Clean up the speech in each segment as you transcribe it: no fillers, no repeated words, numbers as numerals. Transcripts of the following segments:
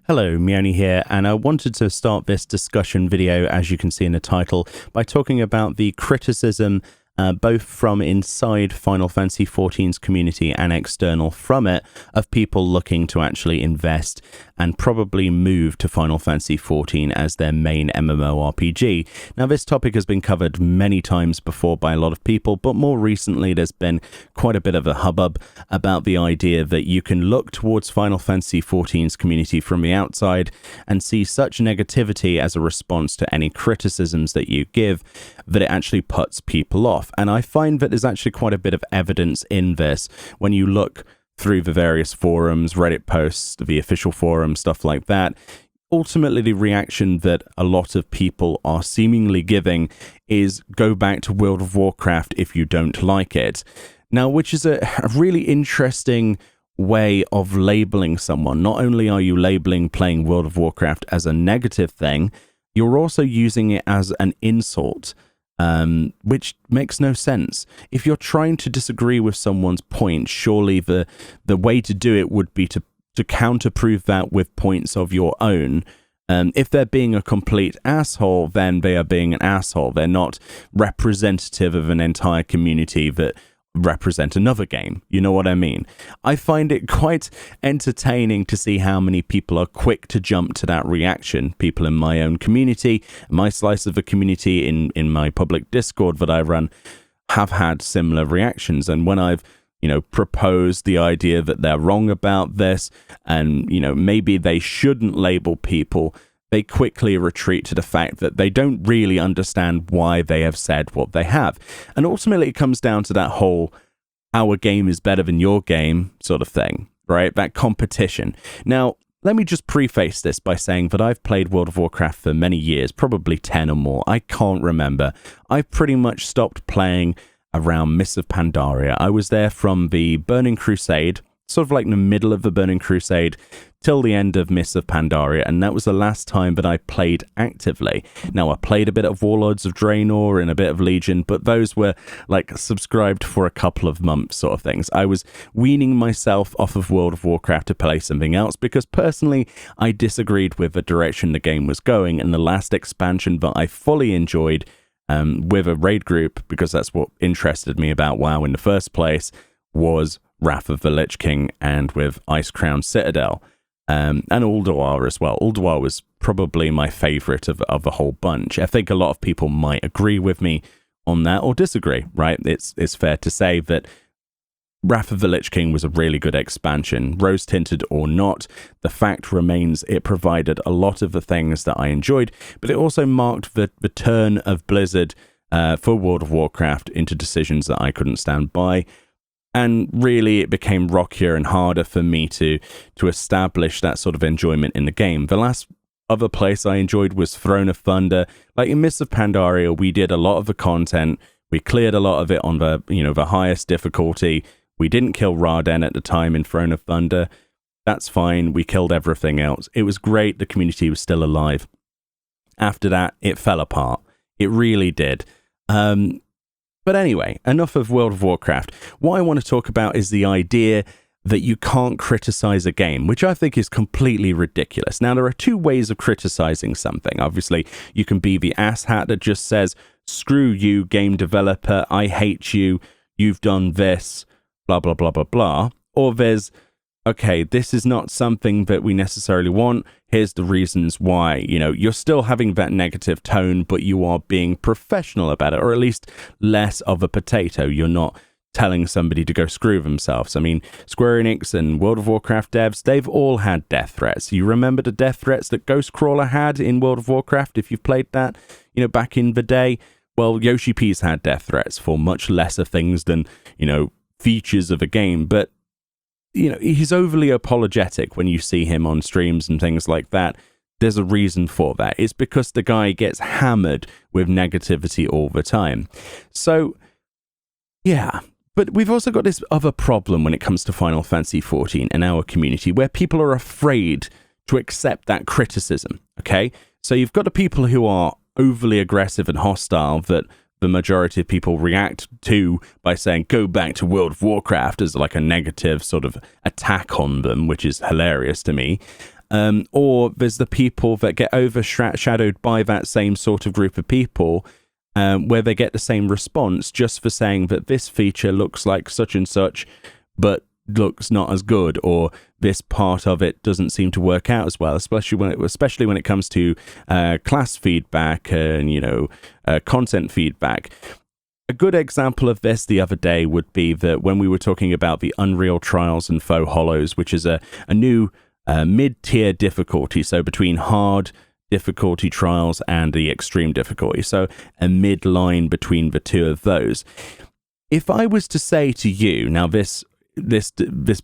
Hello, Meoni here, and I wanted to start this discussion video, as you can see in the title, by talking about the criticism both from inside Final Fantasy XIV's community and external from it, of people looking to actually invest and probably move to Final Fantasy XIV as their main MMORPG. Now, this topic has been covered many times before by a lot of people, but more recently there's been quite a bit of a hubbub about the idea that you can look towards Final Fantasy XIV's community from the outside and see such negativity as a response to any criticisms that you give that it actually puts people off. And I find that there's actually quite a bit of evidence in this when you look through the various forums, Reddit posts, the official forum, stuff like that. Ultimately, the reaction that a lot of people are seemingly giving is go back to World of Warcraft if you don't like it. Now, which is a really interesting way of labeling someone. Not only are you labeling playing World of Warcraft as a negative thing, you're also using it as an insult. Which makes no sense. If you're trying to disagree with someone's point, surely the way to do it would be to counterprove that with points of your own. If they're being a complete asshole, then they are being an asshole. They're not representative of an entire community that represent another game. You know what I mean? I find it quite entertaining to see how many people are quick to jump to that reaction. People in my own community, my slice of the community in my public Discord that I run have had similar reactions. And when I've proposed the idea that they're wrong about this and, maybe they shouldn't label people, they quickly retreat to the fact that they don't really understand why they have said what they have. And ultimately, it comes down to that whole, our game is better than your game sort of thing, right? That competition. Now, let me just preface this by saying that I've played World of Warcraft for many years, probably 10 or more. I can't remember. I've pretty much stopped playing around Mists of Pandaria. I was there from the Burning Crusade, sort of like in the middle of the Burning Crusade, till the end of Mists of Pandaria, and that was the last time that I played actively. Now, I played a bit of Warlords of Draenor and a bit of Legion, but those were like subscribed for a couple of months sort of things. I was weaning myself off of World of Warcraft to play something else because personally, I disagreed with the direction the game was going, and the last expansion that I fully enjoyed with a raid group, because that's what interested me about WoW in the first place, was Wrath of the Lich King and with Icecrown Citadel. And Ulduar as well. Ulduar was probably my favorite of the whole bunch. I think a lot of people might agree with me on that or disagree, right? It's fair to say that Wrath of the Lich King was a really good expansion. Rose-tinted or not, the fact remains it provided a lot of the things that I enjoyed, but it also marked the turn of Blizzard for World of Warcraft into decisions that I couldn't stand by. And really, it became rockier and harder for me to establish that sort of enjoyment in the game. The last other place I enjoyed was Throne of Thunder. Like in Mists of Pandaria, we did a lot of the content. We cleared a lot of it on the highest difficulty. We didn't kill Raden at the time in Throne of Thunder. That's fine. We killed everything else. It was great. The community was still alive. After that, it fell apart. It really did. But anyway, enough of World of Warcraft. What I want to talk about is the idea that you can't criticize a game, which I think is completely ridiculous. Now, there are two ways of criticizing something. Obviously, you can be the asshat that just says, screw you, game developer, I hate you, you've done this, blah, blah, blah, blah, blah. Or there's, okay, this is not something that we necessarily want. Here's the reasons why. You're still having that negative tone, but you are being professional about it, or at least less of a potato. You're not telling somebody to go screw themselves. I mean, Square Enix and World of Warcraft devs, they've all had death threats. You remember the death threats that Ghostcrawler had in World of Warcraft, if you've played that, back in the day? Well, Yoshi P's had death threats for much lesser things than, features of a game, but he's overly apologetic when you see him on streams and things like that. There's a reason for that. It's because the guy gets hammered with negativity all the time. So, yeah. But we've also got this other problem when it comes to Final Fantasy XIV and our community, where people are afraid to accept that criticism, okay? So you've got the people who are overly aggressive and hostile that the majority of people react to by saying, go back to World of Warcraft, as like a negative sort of attack on them, which is hilarious to me. Or there's the people that get overshadowed by that same sort of group of people, where they get the same response just for saying that this feature looks like such and such, but looks not as good, or this part of it doesn't seem to work out as well, especially when it comes to class feedback and content feedback. A good example of this the other day would be that when we were talking about the Unreal Trials and Faux Hollows, which is a new mid-tier difficulty, so between hard difficulty trials and the extreme difficulty, so a midline between the two of those. If I was to say to you, now this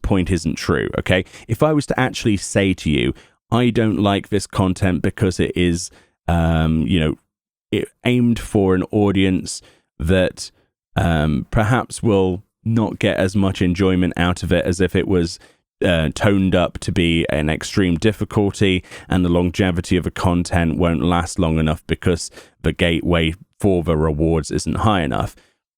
point isn't true, okay? If I was to actually say to you, I don't like this content because it is, it aimed for an audience that perhaps will not get as much enjoyment out of it as if it was toned up to be an extreme difficulty, and the longevity of the content won't last long enough because the gateway for the rewards isn't high enough,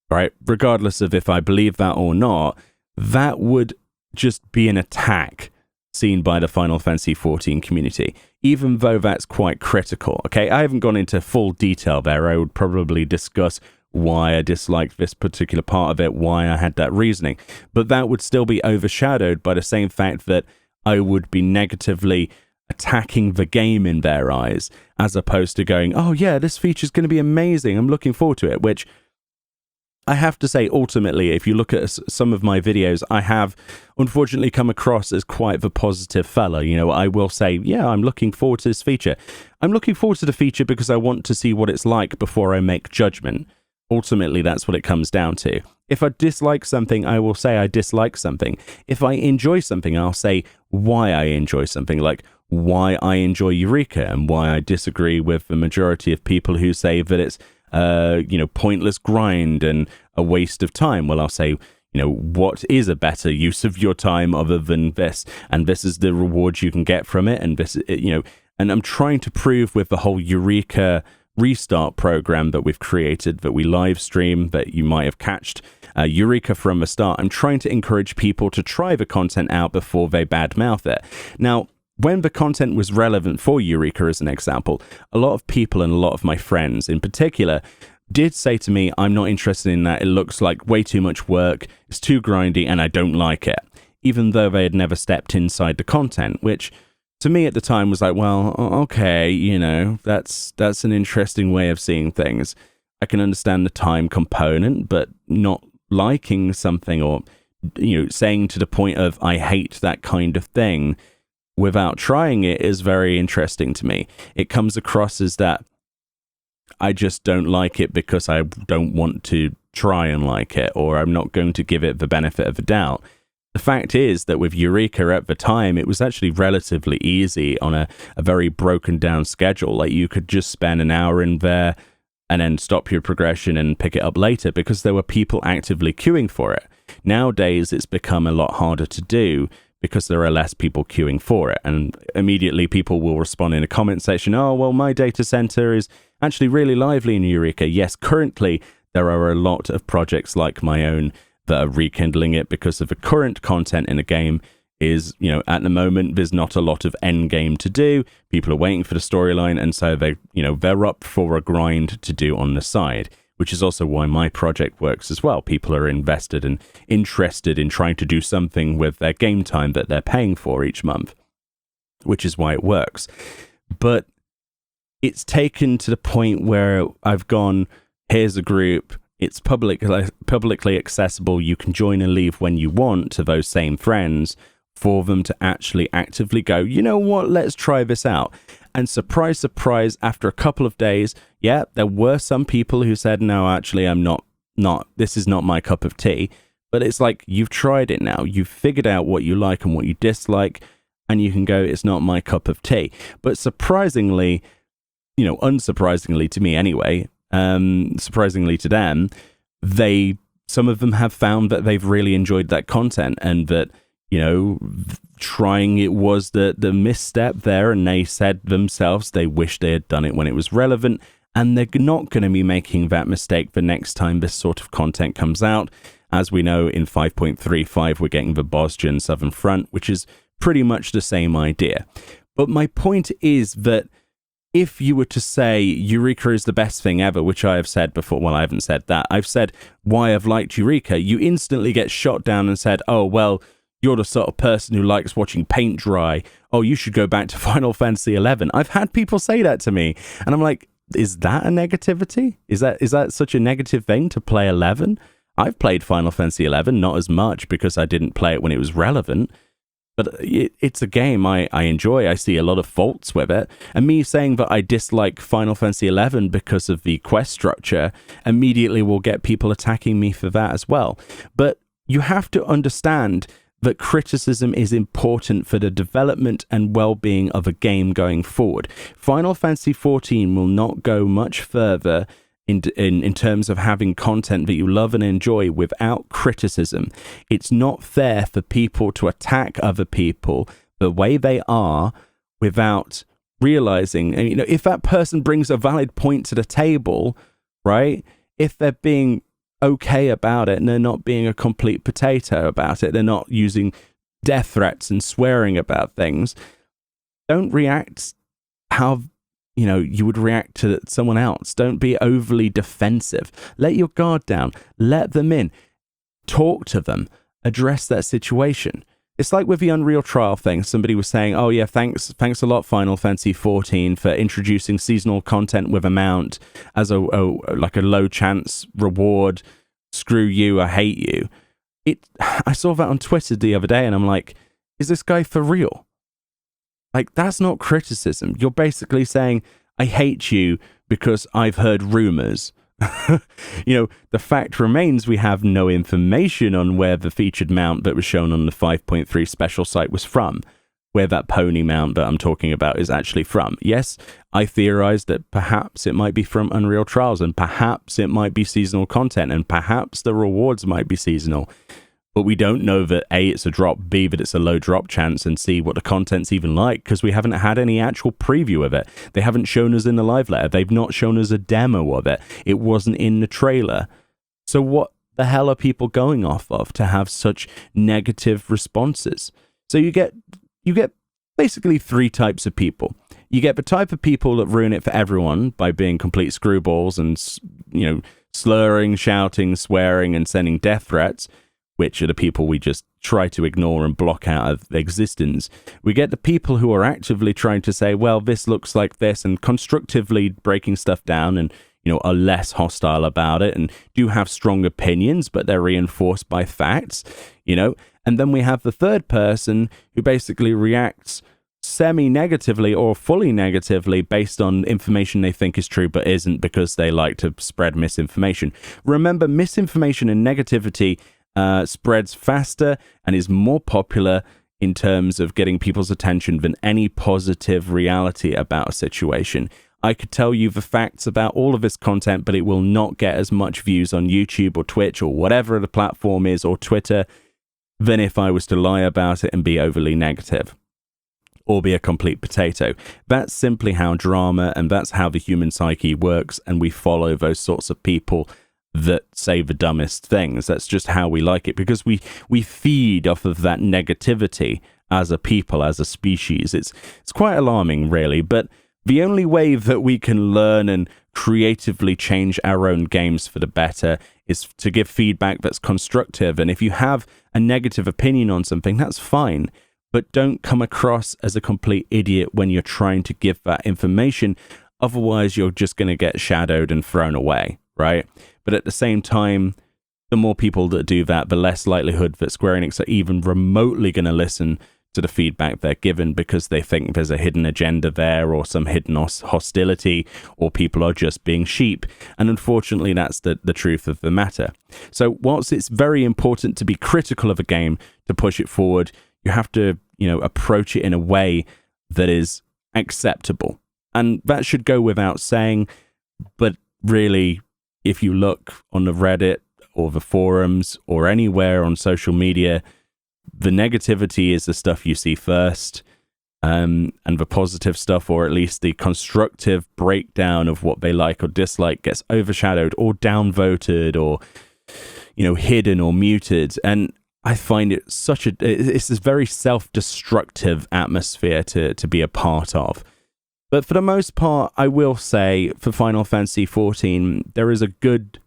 right? Regardless of if I believe that or not, that would just be an attack seen by the Final Fantasy XIV community, even though that's quite critical. Okay, I haven't gone into full detail there. I would probably discuss why I disliked this particular part of it, why I had that reasoning, but that would still be overshadowed by the same fact that I would be negatively attacking the game in their eyes, as opposed to going, oh yeah, this feature's going to be amazing, I'm looking forward to it, which I have to say, ultimately, if you look at some of my videos, I have unfortunately come across as quite the positive fella. I will say, yeah, I'm looking forward to this feature. I'm looking forward to the feature because I want to see what it's like before I make judgment. Ultimately, that's what it comes down to. If I dislike something, I will say I dislike something. If I enjoy something, I'll say why I enjoy something, like why I enjoy Eureka and why I disagree with the majority of people who say that it's pointless grind and a waste of time. Well, I'll say, what is a better use of your time other than this? And this is the reward you can get from it. And this, and I'm trying to prove with the whole Eureka restart program that we've created, that we live stream, that you might have catched Eureka from the start. I'm trying to encourage people to try the content out before they badmouth it. Now, when the content was relevant for Eureka, as an example, a lot of people and a lot of my friends in particular did say to me, I'm not interested in that. It looks like way too much work. It's too grindy and I don't like it, even though they had never stepped inside the content, which to me at the time was like, well, okay, that's an interesting way of seeing things. I can understand the time component, but not liking something or, saying to the point of, I hate that kind of thing without trying it is very interesting to me. It comes across as that I just don't like it because I don't want to try and like it, or I'm not going to give it the benefit of the doubt. The fact is that with Eureka at the time, it was actually relatively easy on a very broken down schedule. Like you could just spend an hour in there and then stop your progression and pick it up later because there were people actively queuing for it. Nowadays, it's become a lot harder to do because there are less people queuing for it. And immediately people will respond in a comment section, oh, well, my data center is actually really lively in Eureka. Yes, currently there are a lot of projects like my own that are rekindling it because of the current content in the game is, at the moment, there's not a lot of end game to do. People are waiting for the storyline. And so they're up for a grind to do on the side, which is also why my project works as well. People are invested and interested in trying to do something with their game time that they're paying for each month, which is why it works. But it's taken to the point where I've gone, here's a group, it's publicly accessible, you can join and leave when you want to those same friends, for them to actually actively go, you know what, let's try this out. And surprise, surprise, after a couple of days, yeah, there were some people who said, no, actually, I'm not, this is not my cup of tea. But it's like, you've tried it now. You've figured out what you like and what you dislike, and you can go, it's not my cup of tea. But surprisingly, unsurprisingly to me anyway, surprisingly to them, some of them have found that they've really enjoyed that content, and that, trying it was the misstep there, and they said themselves they wish they had done it when it was relevant, and they're not going to be making that mistake the next time this sort of content comes out. As we know, in 5.35 we're getting the Bosnian Southern Front, which is pretty much the same idea. But my point is that if you were to say Eureka is the best thing ever, which I have said before, well, I haven't said that. I've said why I've liked Eureka. You instantly get shot down and said, oh, well, you're the sort of person who likes watching paint dry. Oh, you should go back to Final Fantasy XI. I've had people say that to me. And I'm like, is that a negativity? Is that such a negative thing to play 11? I've played Final Fantasy XI, not as much because I didn't play it when it was relevant. But it's a game I enjoy. I see a lot of faults with it. And me saying that I dislike Final Fantasy XI because of the quest structure immediately will get people attacking me for that as well. But you have to understand that criticism is important for the development and well-being of a game going forward. Final Fantasy XIV will not go much further in terms of having content that you love and enjoy without criticism. It's not fair for people to attack other people the way they are without realizing, you know, if that person brings a valid point to the table, right? If they're being okay about it and they're not being a complete potato about it, they're not using death threats and swearing about things, don't react how you would react to someone else. Don't be overly defensive. Let your guard down. Let them in. Talk to them. Address that situation. It's like with the Unreal Trial thing. Somebody was saying, oh yeah, thanks a lot, Final Fantasy XIV, for introducing seasonal content with a mount as a low chance reward. Screw you, I hate you. I saw that on Twitter the other day and I'm like, is this guy for real? Like, that's not criticism. You're basically saying, I hate you because I've heard rumors. The fact remains we have no information on where the featured mount that was shown on the 5.3 special site was from, where that pony mount that I'm talking about is actually from. Yes, I theorized that perhaps it might be from Unreal Trials, and perhaps it might be seasonal content, and perhaps the rewards might be seasonal. But we don't know that A, it's a drop, B, that it's a low drop chance, and C, what the content's even like, because we haven't had any actual preview of it. They haven't shown us in the live letter. They've not shown us a demo of it. It wasn't in the trailer. So what the hell are people going off of to have such negative responses? So you get basically three types of people. You get the type of people that ruin it for everyone by being complete screwballs and, slurring, shouting, swearing, and sending death threats, which are the people we just try to ignore and block out of existence. We get the people who are actively trying to say, well, this looks like this, and constructively breaking stuff down and, are less hostile about it and do have strong opinions, but they're reinforced by facts, And then we have the third person who basically reacts semi-negatively or fully negatively based on information they think is true but isn't, because they like to spread misinformation. Remember, misinformation and negativity spreads faster and is more popular in terms of getting people's attention than any positive reality about a situation. I could tell you the facts about all of this content, but it will not get as much views on YouTube or Twitch or whatever the platform is, or Twitter, than if I was to lie about it and be overly negative or be a complete potato. That's simply how drama, and that's how the human psyche works, and we follow those sorts of people that say the dumbest things. That's just how we like it, because we feed off of that negativity as a people, as a species. It's quite alarming, really, but the only way that we can learn and creatively change our own games for the better is to give feedback that's constructive. And if you have a negative opinion on something, that's fine, but don't come across as a complete idiot when you're trying to give that information. Otherwise, you're just going to get shadowed and thrown away, right? But at the same time, the more people that do that, the less likelihood that Square Enix are even remotely going to listen to the feedback they're given, because they think there's a hidden agenda there, or some hidden hostility, or people are just being sheep. And unfortunately, that's the truth of the matter. So whilst it's very important to be critical of a game to push it forward, you have to, approach it in a way that is acceptable. And that should go without saying, but really, if you look on the Reddit or the forums or anywhere on social media, the negativity is the stuff you see first, and the positive stuff, or at least the constructive breakdown of what they like or dislike, gets overshadowed or downvoted or, hidden or muted. And I find it it's this very self-destructive atmosphere to be a part of. But for the most part, I will say for Final Fantasy XIV, there is a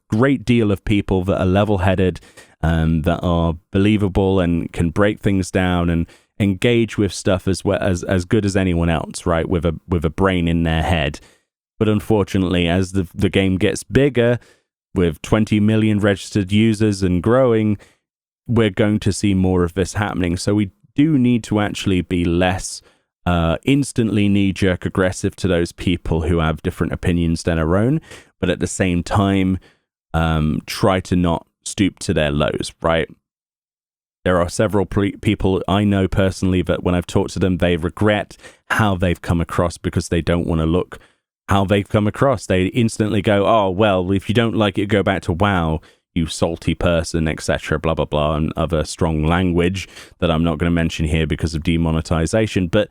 great deal of people that are level-headed, that are believable and can break things down and engage with stuff as good as anyone else, right? With a brain in their head. But unfortunately, as the game gets bigger, with 20 million registered users and growing, we're going to see more of this happening. So we do need to actually be less instantly knee-jerk aggressive to those people who have different opinions than our own, but at the same time, try to not stoop to their lows, right? There are several people I know personally that when I've talked to them, they regret how they've come across because they don't want to look how they've come across. They instantly go, oh, well, if you don't like it, go back to WoW, you salty person, etc., blah, blah, blah, and other strong language that I'm not going to mention here because of demonetization. But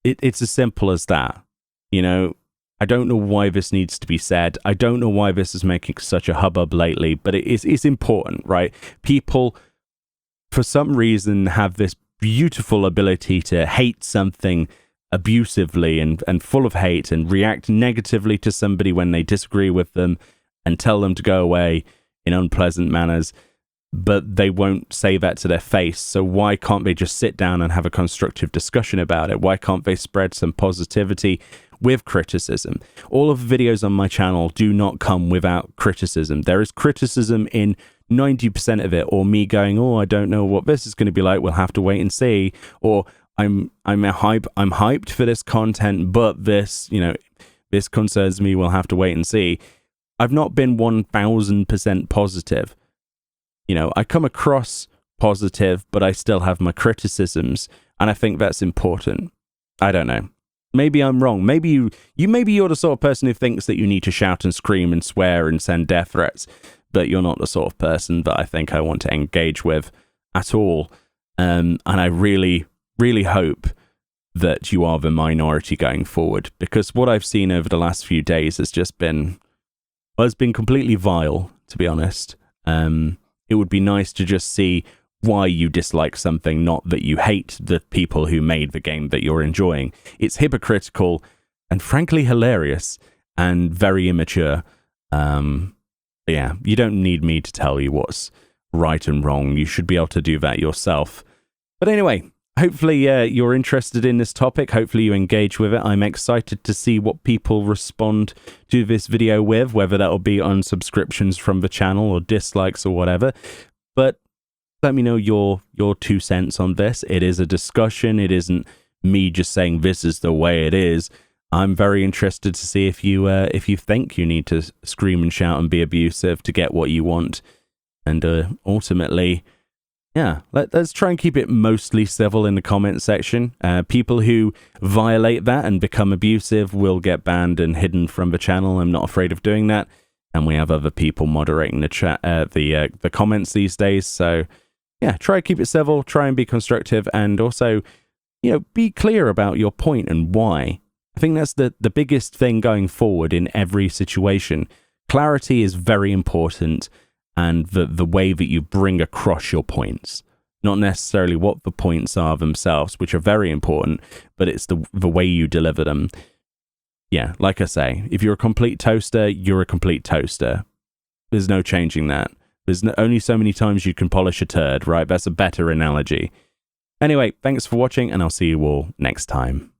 it's as simple as that. You know, I don't know why this needs to be said. I don't know why this is making such a hubbub lately, but it's important, right? People, for some reason, have this beautiful ability to hate something abusively and full of hate and react negatively to somebody when they disagree with them and tell them to go away in unpleasant manners, but they won't say that to their face. So why can't they just sit down and have a constructive discussion about it? Why can't they spread some positivity with criticism? All of the videos on my channel do not come without criticism. There is criticism in 90% of it, or me going, oh, I don't know what this is going to be like, we'll have to wait and see, or I'm hyped for this content, but this concerns me, we'll have to wait and see. I've not been 1000% positive. You know, I come across positive, but I still have my criticisms, and I think that's important. I don't know. Maybe I'm wrong. Maybe you're the sort of person who thinks that you need to shout and scream and swear and send death threats, but you're not the sort of person that I think I want to engage with at all. And I really, really hope that you are the minority going forward, because what I've seen over the last few days has just been, well, it's been completely vile, to be honest. It would be nice to just see why you dislike something, not that you hate the people who made the game that you're enjoying. It's hypocritical and frankly hilarious and very immature. Yeah, you don't need me to tell you what's right and wrong. You should be able to do that yourself. But anyway, hopefully you're interested in this topic. Hopefully you engage with it. I'm excited to see what people respond to this video with, whether that'll be unsubscriptions from the channel or dislikes or whatever. But let me know your 2 cents on this. It is a discussion. It isn't me just saying this is the way it is. I'm very interested to see if you think you need to scream and shout and be abusive to get what you want. And ultimately, yeah, let's try and keep it mostly civil in the comment section. People who violate that and become abusive will get banned and hidden from the channel. I'm not afraid of doing that. And we have other people moderating the chat, the comments these days. So yeah, try and keep it civil, try and be constructive, and also, be clear about your point and why. I think that's the biggest thing going forward in every situation. Clarity is very important, and the way that you bring across your points. Not necessarily what the points are themselves, which are very important, but it's the way you deliver them. Yeah, like I say, if you're a complete toaster, you're a complete toaster. There's no changing that. There's only so many times you can polish a turd, right? That's a better analogy. Anyway, thanks for watching, and I'll see you all next time.